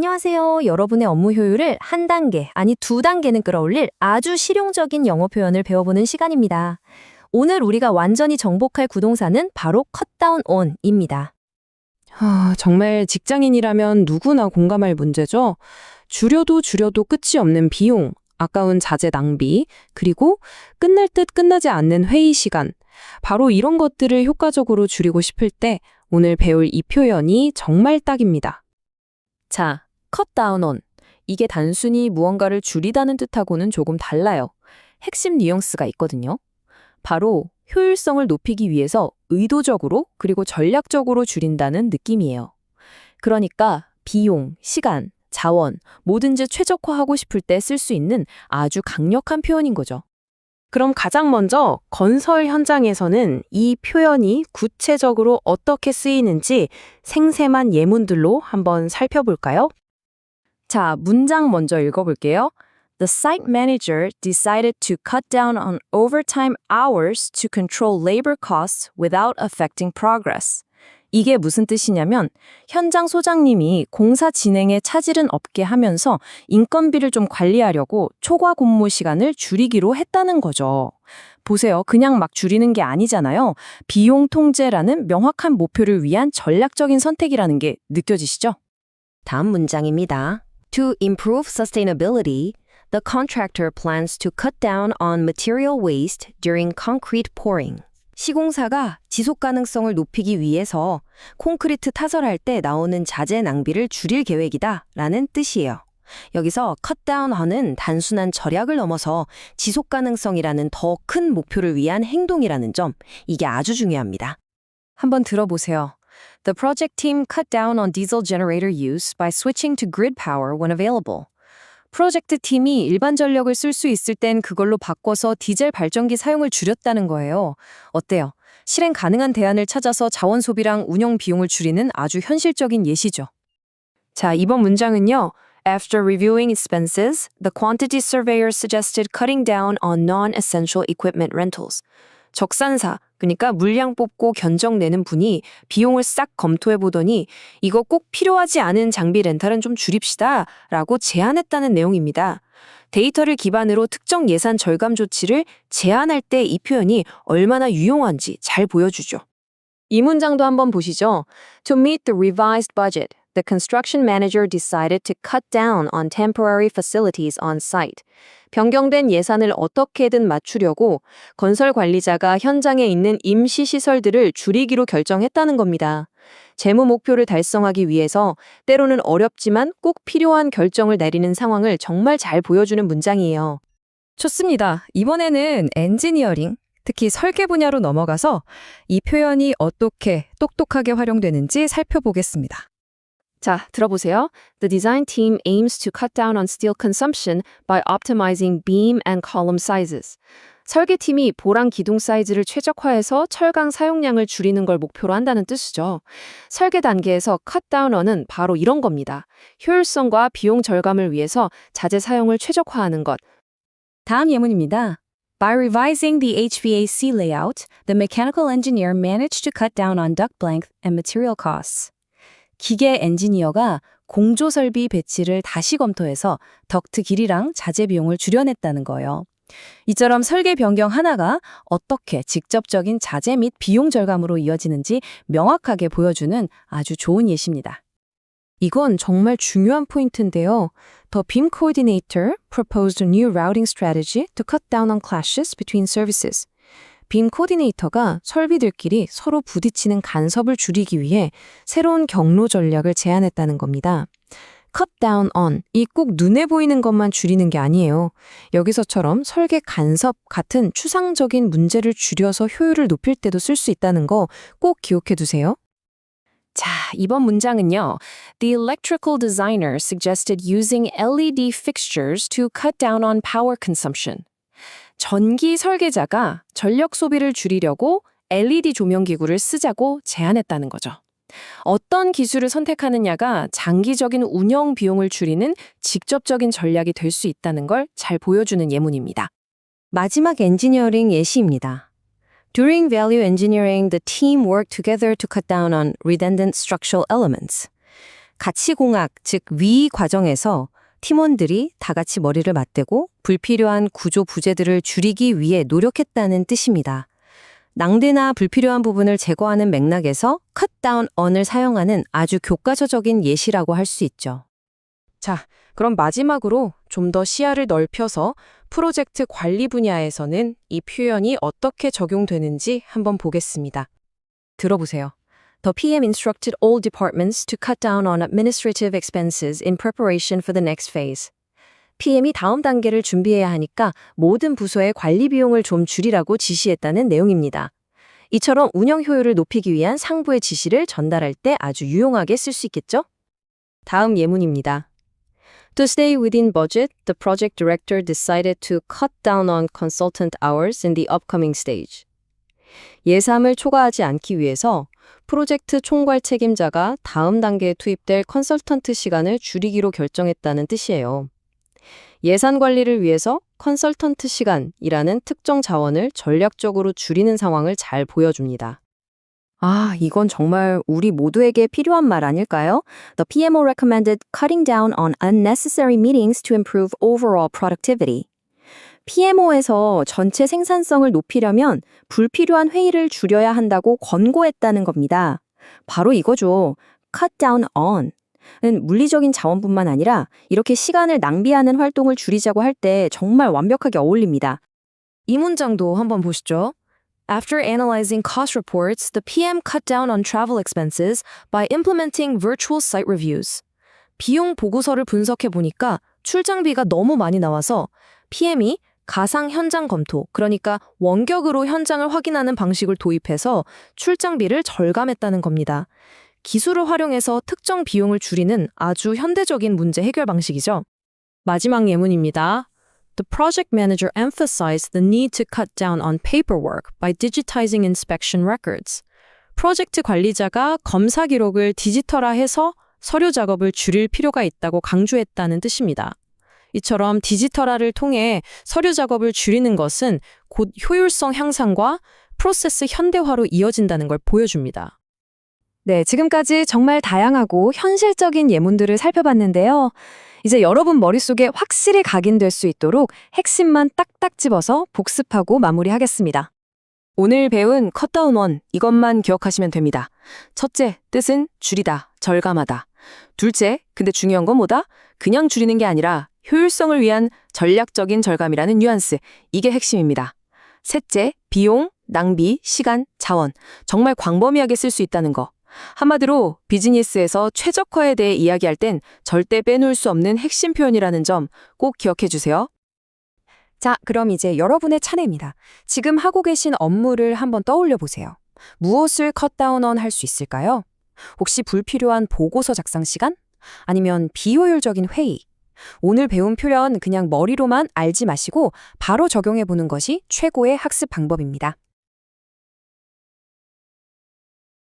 안녕하세요. 여러분의 업무 효율을 한 단계, 아니 두 단계는 끌어올릴 아주 실용적인 영어 표현을 배워보는 시간입니다. 오늘 우리가 완전히 정복할 구동사는 바로 컷다운 on입니다. 정말 직장인이라면 누구나 공감할 문제죠. 줄여도 끝이 없는 비용, 아까운 자재 낭비, 그리고 끝날 듯 끝나지 않는 회의 시간. 바로 이런 것들을 효과적으로 줄이고 싶을 때 오늘 배울 이 표현이 정말 딱입니다. 자, cut down on. 이게 단순히 무언가를 줄이다는 뜻하고는 조금 달라요. 핵심 뉘앙스가 있거든요. 바로 효율성을 높이기 위해서 의도적으로 그리고 전략적으로 줄인다는 느낌이에요. 그러니까 비용, 시간, 자원, 뭐든지 최적화하고 싶을 때 쓸 수 있는 아주 강력한 표현인 거죠. 그럼 가장 먼저 건설 현장에서는 이 표현이 구체적으로 어떻게 쓰이는지 생생한 예문들로 한번 살펴볼까요? 자, 문장 먼저 읽어볼게요. The site manager decided to cut down on overtime hours to control labor costs without affecting progress. 이게 무슨 뜻이냐면 현장 소장님이 공사 진행에 차질은 없게 하면서 인건비를 좀 관리하려고 초과 근무 시간을 줄이기로 했다는 거죠. 보세요. 그냥 막 줄이는 게 아니잖아요. 비용 통제라는 명확한 목표를 위한 전략적인 선택이라는 게 느껴지시죠? 다음 문장입니다. To improve sustainability, the contractor plans to cut down on material waste during concrete pouring. 시공사가 지속 가능성을 높이기 위해서 콘크리트 타설할 때 나오는 자재 낭비를 줄일 계획이다 라는 뜻이에요. 여기서 cut down on은 단순한 절약을 넘어서 지속 가능성이라는 더 큰 목표를 위한 행동이라는 점, 이게 아주 중요합니다. 한번 들어보세요. The project team cut down on diesel generator use by switching to grid power when available. 프로젝트 팀이 일반 전력을 쓸 수 있을 땐 그걸로 바꿔서 디젤 발전기 사용을 줄였다는 거예요. 어때요? 실행 가능한 대안을 찾아서 자원 소비랑 운영 비용을 줄이는 아주 현실적인 예시죠. 자, 이번 문장은요. After reviewing expenses, the quantity surveyor suggested cutting down on non-essential equipment rentals. 적산사, 그러니까 물량 뽑고 견적 내는 분이 비용을 싹 검토해보더니 이거 꼭 필요하지 않은 장비 렌탈은 좀 줄입시다 라고 제안했다는 내용입니다. 데이터를 기반으로 특정 예산 절감 조치를 제안할 때 이 표현이 얼마나 유용한지 잘 보여주죠. 이 문장도 한번 보시죠. To meet the revised budget, the construction manager decided to cut down on temporary facilities on site. 변경된 예산을 어떻게든 맞추려고 건설 관리자가 현장에 있는 임시 시설들을 줄이기로 결정했다는 겁니다. 재무 목표를 달성하기 위해서 때로는 어렵지만 꼭 필요한 결정을 내리는 상황을 정말 잘 보여주는 문장이에요. 좋습니다. 이번에는 엔지니어링, 특히 설계 분야로 넘어가서 이 표현이 어떻게 똑똑하게 활용되는지 살펴보겠습니다. 자, 들어보세요. The design team aims to cut down on steel consumption by optimizing beam and column sizes. 설계팀이 보랑 기둥 사이즈를 최적화해서 철강 사용량을 줄이는 걸 목표로 한다는 뜻이죠. 설계 단계에서 cut down on은 바로 이런 겁니다. 효율성과 비용 절감을 위해서 자재 사용을 최적화하는 것. 다음 예문입니다. By revising the HVAC layout, the mechanical engineer managed to cut down on duct length and material costs. 기계 엔지니어가 공조 설비 배치를 다시 검토해서 덕트 길이랑 자재 비용을 줄여냈다는 거예요. 이처럼 설계 변경 하나가 어떻게 직접적인 자재 및 비용 절감으로 이어지는지 명확하게 보여주는 아주 좋은 예시입니다. 이건 정말 중요한 포인트인데요. The BIM coordinator proposed a new routing strategy to cut down on clashes between services. 빔 코디네이터가 설비들끼리 서로 부딪히는 간섭을 줄이기 위해 새로운 경로 전략을 제안했다는 겁니다. cut down on, 이 꼭 눈에 보이는 것만 줄이는 게 아니에요. 여기서처럼 설계 간섭 같은 추상적인 문제를 줄여서 효율을 높일 때도 쓸 수 있다는 거 꼭 기억해 두세요. 자, 이번 문장은요. The electrical designer suggested using LED fixtures to cut down on power consumption. 전기 설계자가 전력 소비를 줄이려고 LED 조명기구를 쓰자고 제안했다는 거죠. 어떤 기술을 선택하느냐가 장기적인 운영 비용을 줄이는 직접적인 전략이 될 수 있다는 걸 잘 보여주는 예문입니다. 마지막 엔지니어링 예시입니다. During value engineering, the team worked together to cut down on redundant structural elements. 가치공학, 즉 위 과정에서 팀원들이 다 같이 머리를 맞대고 불필요한 구조 부재들을 줄이기 위해 노력했다는 뜻입니다. 낭비나 불필요한 부분을 제거하는 맥락에서 cut down on을 사용하는 아주 교과서적인 예시라고 할 수 있죠. 자, 그럼 마지막으로 좀 더 시야를 넓혀서 프로젝트 관리 분야에서는 이 표현이 어떻게 적용되는지 한번 보겠습니다. 들어보세요. The PM instructed all departments to cut down on administrative expenses in preparation for the next phase. PM이 다음 단계를 준비해야 하니까 모든 부서의 관리 비용을 좀 줄이라고 지시했다는 내용입니다. 이처럼 운영 효율을 높이기 위한 상부의 지시를 전달할 때 아주 유용하게 쓸 수 있겠죠? 다음 예문입니다. To stay within budget, the project director decided to cut down on consultant hours in the upcoming stage. 예산을 초과하지 않기 위해서 프로젝트 총괄 책임자가 다음 단계에 투입될 컨설턴트 시간을 줄이기로 결정했다는 뜻이에요. 예산 관리를 위해서 컨설턴트 시간이라는 특정 자원을 전략적으로 줄이는 상황을 잘 보여줍니다. 아, 이건 정말 우리 모두에게 필요한 말 아닐까요? The PMO recommended cutting down on unnecessary meetings to improve overall productivity. PMO에서 전체 생산성을 높이려면 불필요한 회의를 줄여야 한다고 권고했다는 겁니다. 바로 이거죠. cut down on. 은 물리적인 자원뿐만 아니라 이렇게 시간을 낭비하는 활동을 줄이자고 할 때 정말 완벽하게 어울립니다. 이 문장도 한번 보시죠. After analyzing cost reports, the PM cut down on travel expenses by implementing virtual site reviews. 비용 보고서를 분석해 보니까 출장비가 너무 많이 나와서 PM이 가상 현장 검토, 그러니까 원격으로 현장을 확인하는 방식을 도입해서 출장비를 절감했다는 겁니다. 기술을 활용해서 특정 비용을 줄이는 아주 현대적인 문제 해결 방식이죠. 마지막 예문입니다. The project manager emphasized the need to cut down on paperwork by digitizing inspection records. 프로젝트 관리자가 검사 기록을 디지털화해서 서류 작업을 줄일 필요가 있다고 강조했다는 뜻입니다. 이처럼 디지털화를 통해 서류 작업을 줄이는 것은 곧 효율성 향상과 프로세스 현대화로 이어진다는 걸 보여줍니다. 네, 지금까지 정말 다양하고 현실적인 예문들을 살펴봤는데요. 이제 여러분 머릿속에 확실히 각인될 수 있도록 핵심만 딱딱 집어서 복습하고 마무리하겠습니다. 오늘 배운 컷다운 원, 이것만 기억하시면 됩니다. 첫째, 뜻은 줄이다, 절감하다. 둘째, 근데 중요한 건 뭐다? 그냥 줄이는 게 아니라 효율성을 위한 전략적인 절감이라는 뉘앙스, 이게 핵심입니다. 셋째, 비용, 낭비, 시간, 자원, 정말 광범위하게 쓸 수 있다는 거. 한마디로 비즈니스에서 최적화에 대해 이야기할 땐 절대 빼놓을 수 없는 핵심 표현이라는 점 꼭 기억해 주세요. 자, 그럼 이제 여러분의 차례입니다. 지금 하고 계신 업무를 한번 떠올려 보세요. 무엇을 컷다운언 할 수 있을까요? 혹시 불필요한 보고서 작성 시간? 아니면 비효율적인 회의? 오늘 배운 표현 그냥 머리로만 알지 마시고 바로 적용해 보는 것이 최고의 학습 방법입니다.